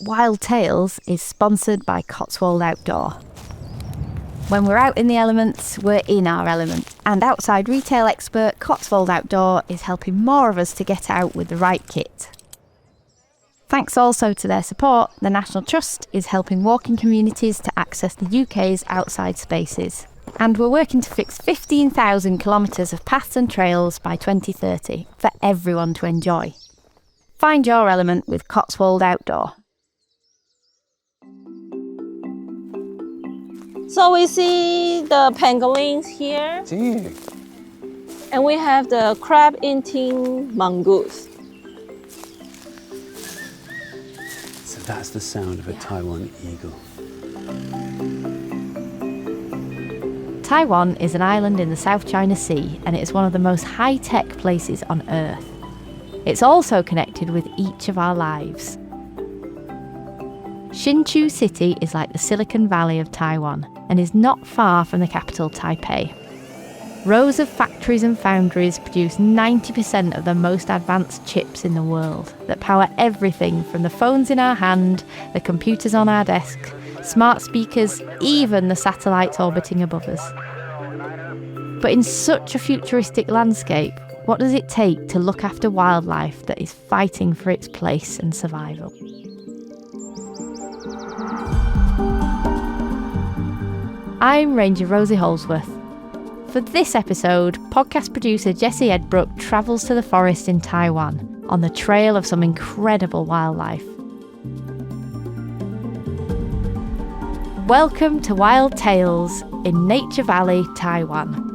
Wild Tales is sponsored by Cotswold Outdoor. When we're out in the elements, we're in our element. And outside retail expert Cotswold Outdoor is helping more of us to get out with the right kit. Thanks also to their support, the National Trust is helping walking communities to access the UK's outside spaces. And we're working to fix 15,000 kilometres of paths and trails by 2030 for everyone to enjoy. Find your element with Cotswold Outdoor. So we see the pangolins here. Do you? And we have the crab-eating mongoose. So that's the sound of a Taiwan eagle. Taiwan is an island in the South China Sea, and it is one of the most high-tech places on Earth. It's also connected with each of our lives. Hsinchu City is like the Silicon Valley of Taiwan and is not far from the capital, Taipei. Rows of factories and foundries produce 90% of the most advanced chips in the world that power everything from the phones in our hand, the computers on our desk, smart speakers, even the satellites orbiting above us. But in such a futuristic landscape, what does it take to look after wildlife that is fighting for its place and survival? I'm Ranger Rosie Holdsworth. For this episode, podcast producer Jesse Edbrooke travels to the forest in Taiwan on the trail of some incredible wildlife. Welcome to Wild Tales in Nature Valley, Taiwan.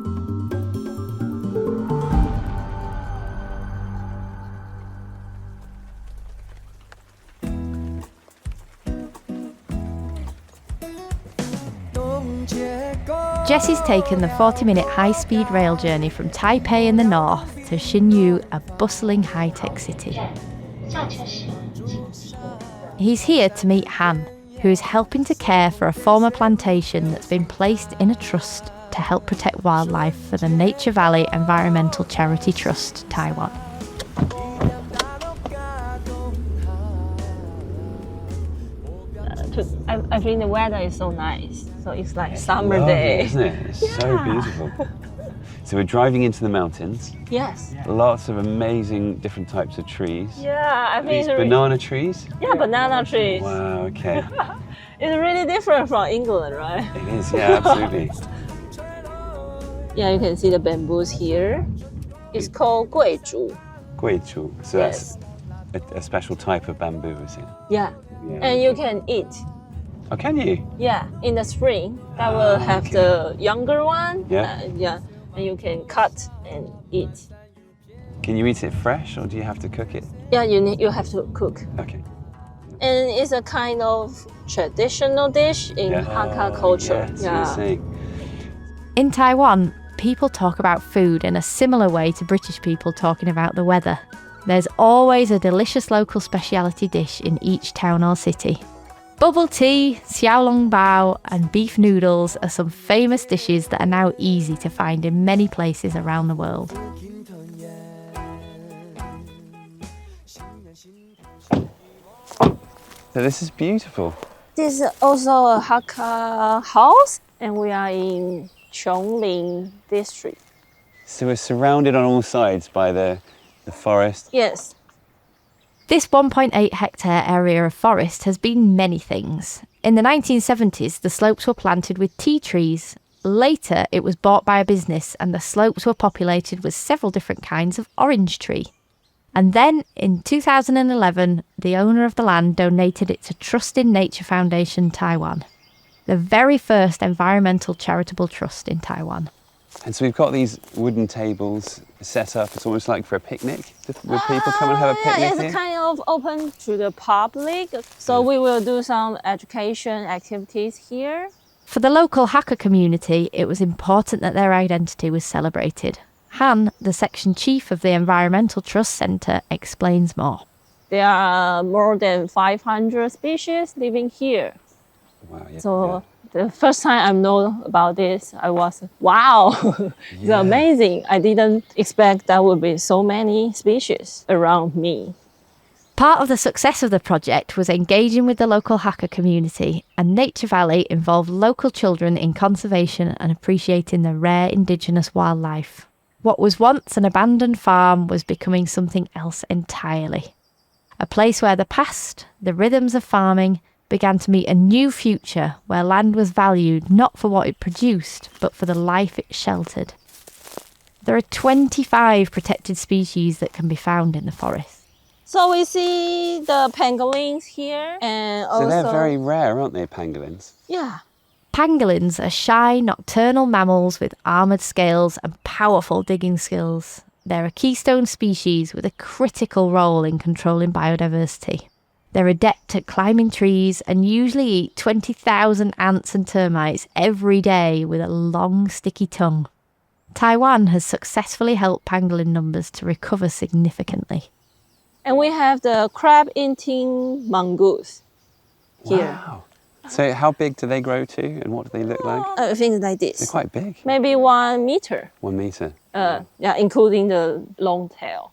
Jesse's taken the 40-minute high-speed rail journey from Taipei in the north to Hsinchu, a bustling high-tech city. He's here to meet Han, who is helping to care for a former plantation that's been placed in a trust to help protect wildlife for the Nature Valley Environmental Charity Trust, Taiwan. I think the weather is so nice. So it's like summer day. Isn't it? It's so beautiful. So we're driving into the mountains. Yes. Lots of amazing different types of trees. Yeah, I think These it's banana trees? Yeah, banana trees. Wow, okay. It's really different from England, right? It is, yeah, absolutely. Yeah, you can see the bamboos here. It's called guizhu. Guizhu. So Yes. that's a special type of bamboo, is it? Yeah. Yeah. And you can eat. Oh, can you? Yeah, in the spring, that will have okay. the younger one. Yeah. Yeah, and you can cut and eat. Can you eat it fresh or do you have to cook it? Yeah, you have to cook. Okay. And it's a kind of traditional dish in Hakka culture. Yes, you were saying. In Taiwan, people talk about food in a similar way to British people talking about the weather. There's always a delicious local speciality dish in each town or city. Bubble tea, xiaolong bao, and beef noodles are some famous dishes that are now easy to find in many places around the world. So this is beautiful. This is also a Hakka house, and we are in Chongling district. So we're surrounded on all sides by the forest. Yes. This 1.8 hectare area of forest has been many things. In the 1970s, the slopes were planted with tea trees. Later, it was bought by a business and the slopes were populated with several different kinds of orange tree. And then, in 2011, the owner of the land donated it to Trust in Nature Foundation Taiwan, the very first environmental charitable trust in Taiwan. And so we've got these wooden tables set up. It's almost like for a picnic. Would people come and have a picnic Yeah, it's here? kind of open to the public. So we will do some education activities here. For the local Hakka community, it was important that their identity was celebrated. Han, the section chief of the Environmental Trust Centre, explains more. There are more than 500 species living here. Wow, yeah, So the first time I know about this, I was, wow, it's amazing. I didn't expect there would be so many species around me. Part of the success of the project was engaging with the local Hakka community, and Nature Valley involved local children in conservation and appreciating the rare indigenous wildlife. What was once an abandoned farm was becoming something else entirely. A place where the past, the rhythms of farming, began to meet a new future where land was valued not for what it produced, but for the life it sheltered. There are 25 protected species that can be found in the forest. So we see the pangolins here, and also... So they're very rare, aren't they, pangolins? Yeah. Pangolins are shy, nocturnal mammals with armoured scales and powerful digging skills. They're a keystone species with a critical role in controlling biodiversity. They're adept at climbing trees and usually eat 20,000 ants and termites every day with a long, sticky tongue. Taiwan has successfully helped pangolin numbers to recover significantly. And we have the crab-eating mongoose here. Wow. So how big do they grow to and what do they look like? I think like this. They're quite big. Maybe 1 meter. 1 meter. Yeah, including the long tail.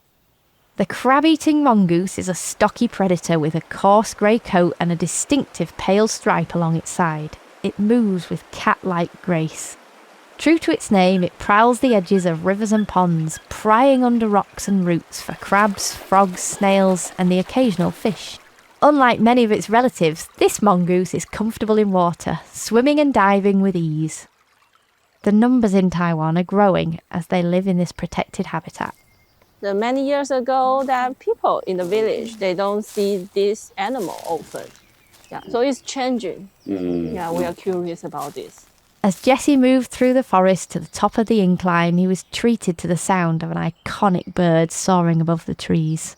The crab-eating mongoose is a stocky predator with a coarse grey coat and a distinctive pale stripe along its side. It moves with cat-like grace. True to its name, it prowls the edges of rivers and ponds, prying under rocks and roots for crabs, frogs, snails, and the occasional fish. Unlike many of its relatives, this mongoose is comfortable in water, swimming and diving with ease. The numbers in Taiwan are growing as they live in this protected habitat. Many years ago, that people in the village, they don't see this animal often. Yeah, so it's changing. Yeah, we are curious about this. As Jesse moved through the forest to the top of the incline, he was treated to the sound of an iconic bird soaring above the trees.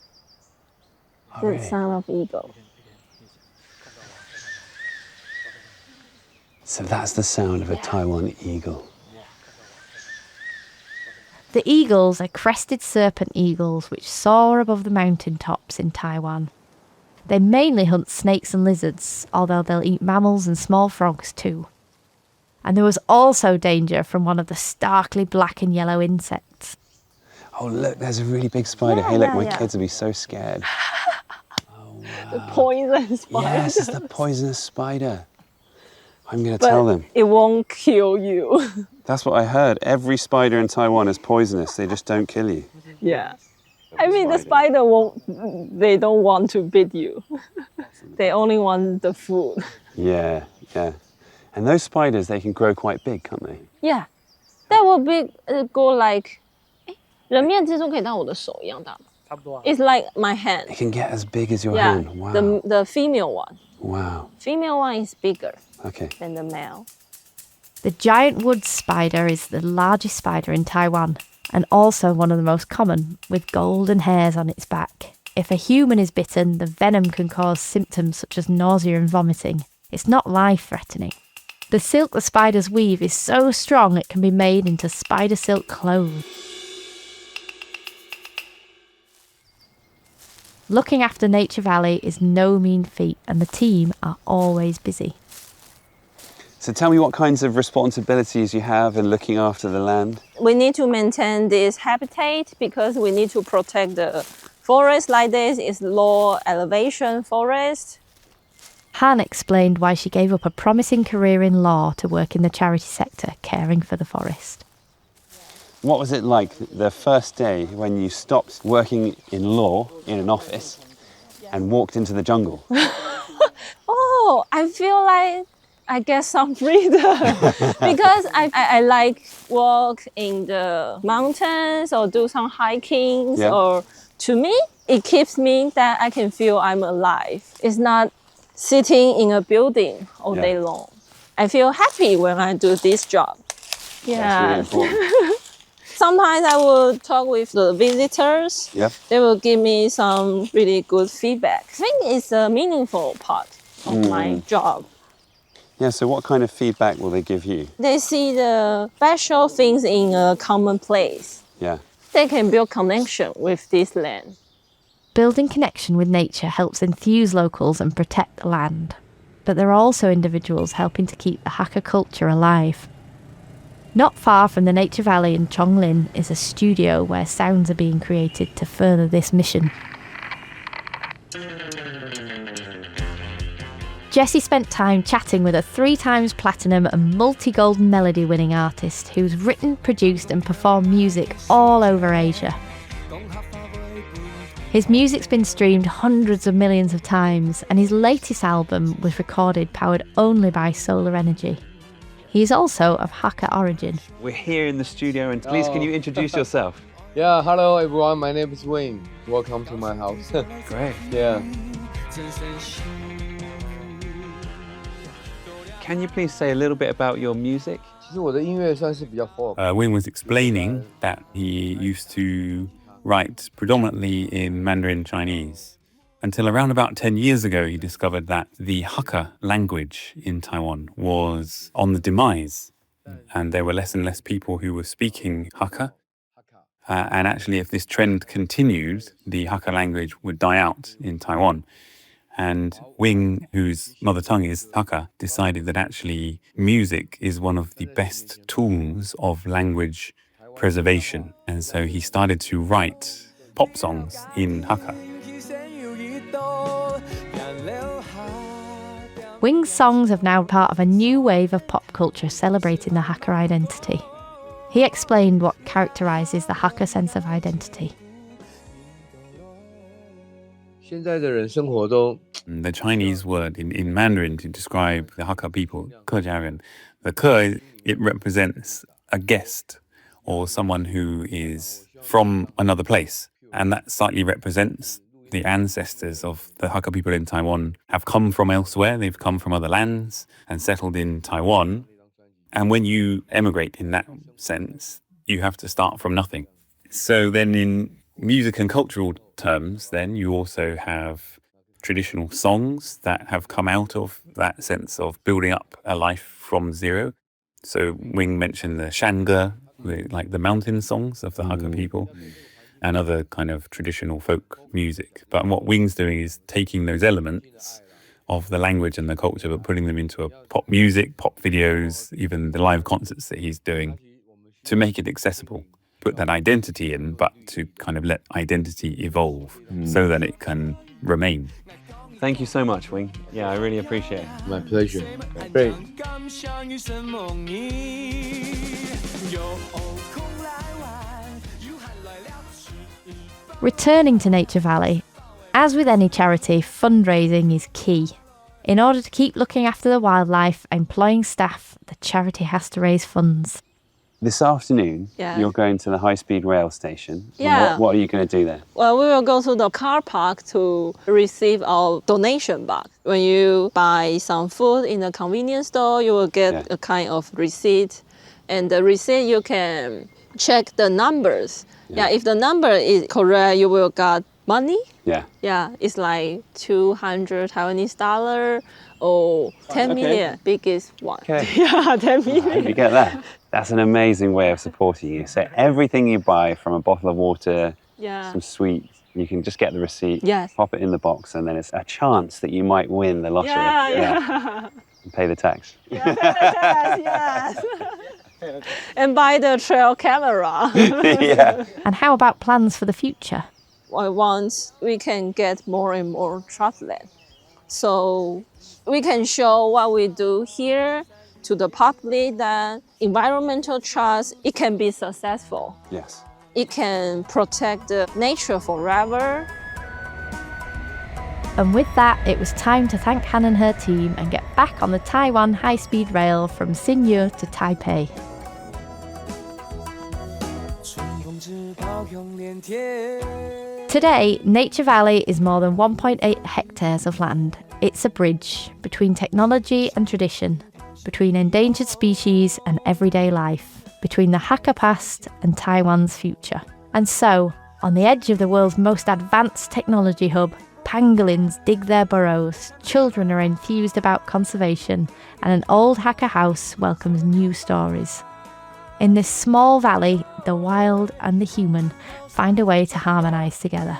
The sound of eagle. So that's the sound of a Taiwan eagle. The eagles are crested serpent eagles which soar above the mountain tops in Taiwan. They mainly hunt snakes and lizards, although they'll eat mammals and small frogs too. And there was also danger from one of the starkly black and yellow insects. Oh, look, there's a really big spider. Yeah, Hey, look, yeah, my yeah. kids will be so scared. The poison spider. Yes, it's the poisonous spider. I'm going to tell them. It won't kill you. That's what I heard. Every spider in Taiwan is poisonous. They just don't kill you. Yeah. I mean, the spider won't, they don't want to bite you. They only want the food. Yeah, yeah. And those spiders, they can grow quite big, can't they? Yeah. That will be go like, 人面蜘蛛可以到我的手一样大吗？差不多啊。It's like my hand. It can get as big as your Yeah. hand. Wow. The female one. Wow. Female one is bigger Okay. than the male. The giant wood spider is the largest spider in Taiwan, and also one of the most common, with golden hairs on its back. If a human is bitten, the venom can cause symptoms such as nausea and vomiting. It's not life-threatening. The silk the spiders weave is so strong it can be made into spider silk clothes. Looking after Nature Valley is no mean feat, and the team are always busy. So tell me what kinds of responsibilities you have in looking after the land. We need to maintain this habitat because we need to protect the forest like this. It's low elevation forest. Han explained why she gave up a promising career in law to work in the charity sector, caring for the forest. What was it like the first day when you stopped working in law in an office and walked into the jungle? Oh, I feel like I get some freedom because I like walk in the mountains or do some hiking. Yeah. Or to me, it keeps me that I can feel I'm alive. It's not sitting in a building all day long. I feel happy when I do this job. Yeah. That's really important. Sometimes I will talk with the visitors. Yep. They will give me some really good feedback. I think it's a meaningful part of my job. Yeah, so what kind of feedback will they give you? They see the special things in a common place. Yeah. They can build connection with this land. Building connection with nature helps enthuse locals and protect the land. But there are also individuals helping to keep the Hakka culture alive. Not far from the Nature Valley in Chonglin is a studio where sounds are being created to further this mission. Jesse spent time chatting with a 3-times platinum and multi-golden melody winning artist who's written, produced and performed music all over Asia. His music's been streamed hundreds of millions of times, and his latest album was recorded powered only by solar energy. He is also of Hakka origin. We're here in the studio, and please can you introduce yourself? Yeah, hello everyone, my name is Wayne. Welcome to my house. Great. Yeah. Can you please say a little bit about your music? 其实我的音乐算是比较 folk。 Wing was explaining that he used to write predominantly in Mandarin Chinese until around about 10 years ago he discovered that the Hakka language in Taiwan was on the demise and there were less and less people who were speaking Hakka. And actually if this trend continued, the Hakka language would die out in Taiwan. And Wing, whose mother tongue is Hakka, decided that actually music is one of the best tools of language preservation. And so he started to write pop songs in Hakka. Wing's songs are now part of a new wave of pop culture celebrating the Hakka identity. He explained what characterises the Hakka sense of identity. 现在的人生活都 The Chinese word in Mandarin to describe the Hakka people, 客家人, the 客, it represents a guest or someone who is from another place. And that slightly represents the ancestors of the Hakka people in Taiwan have come from elsewhere. They've come from other lands and settled in Taiwan. And when you emigrate in that sense, you have to start from nothing. So then in music and cultural terms, then you also have traditional songs that have come out of that sense of building up a life from zero. So Wing mentioned the Shanga, like the mountain songs of the Hakka people, and other kind of traditional folk music. But what Wing's doing is taking those elements of the language and the culture, but putting them into a pop music, pop videos, even the live concerts that he's doing to make it accessible. Put that identity in, but to kind of let identity evolve so that it can remain. Thank you so much, Wing. Yeah, I really appreciate it. My pleasure. Great. Returning to Nature Valley, as with any charity, fundraising is key. In order to keep looking after the wildlife and employing staff, the charity has to raise funds. This afternoon, Yeah. you're going to the high-speed rail station. Yeah. What are you going to do there? Well, we will go to the car park to receive our donation box. When you buy some food in a convenience store, you will get Yeah. a kind of receipt. And the receipt, you can check the numbers. Yeah, if the number is correct, you will get money. Yeah. Yeah, it's like 200 Taiwanese dollar or 10 Okay. million, biggest one. Okay. Yeah, 10 I hope million. you get that. That's an amazing way of supporting you. So everything you buy, from a bottle of water, Yeah. some sweets, you can just get the receipt, Yes. pop it in the box, and then it's a chance that you might win the lottery. Yeah. And pay the tax. Yes. And buy the trail camera. Yeah. And how about plans for the future? I want we can get more and more traveling. So we can show what we do here to the public that environmental trust, it can be successful. Yes. It can protect the nature forever. And with that, it was time to thank Han and her team and get back on the Taiwan high-speed rail from Hsinchu to Taipei. Today, Nature Valley is more than 1.8 hectares of land. It's a bridge between technology and tradition, between endangered species and everyday life, between the Hakka past and Taiwan's future. And so, on the edge of the world's most advanced technology hub, pangolins dig their burrows, children are enthused about conservation, and an old Hakka house welcomes new stories. In this small valley, the wild and the human find a way to harmonise together.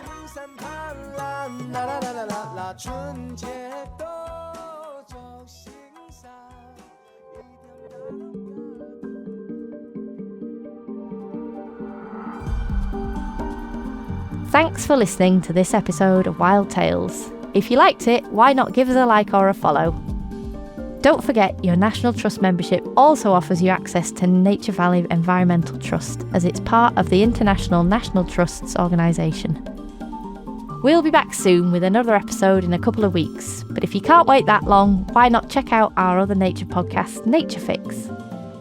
Thanks for listening to this episode of Wild Tales. If you liked it, why not give us a like or a follow? Don't forget, your National Trust membership also offers you access to Nature Valley Environmental Trust, as it's part of the International National Trusts organisation. We'll be back soon with another episode in a couple of weeks, but if you can't wait that long, why not check out our other nature podcast, Nature Fix?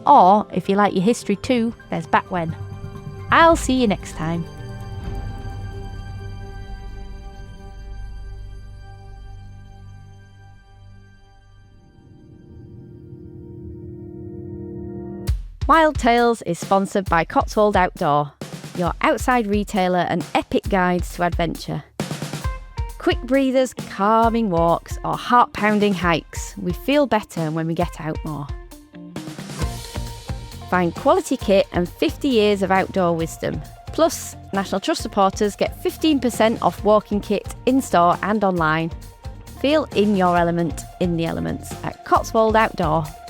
Or, if you like your history too, there's Back When. I'll see you next time. Wild Tales is sponsored by Cotswold Outdoor, your outside retailer and epic guides to adventure. Quick breathers, calming walks, or heart-pounding hikes, we feel better when we get out more. Find quality kit and 50 years of outdoor wisdom. Plus, National Trust supporters get 15% off walking kit in-store and online. Feel in your element, in the elements at cotswoldoutdoor.com.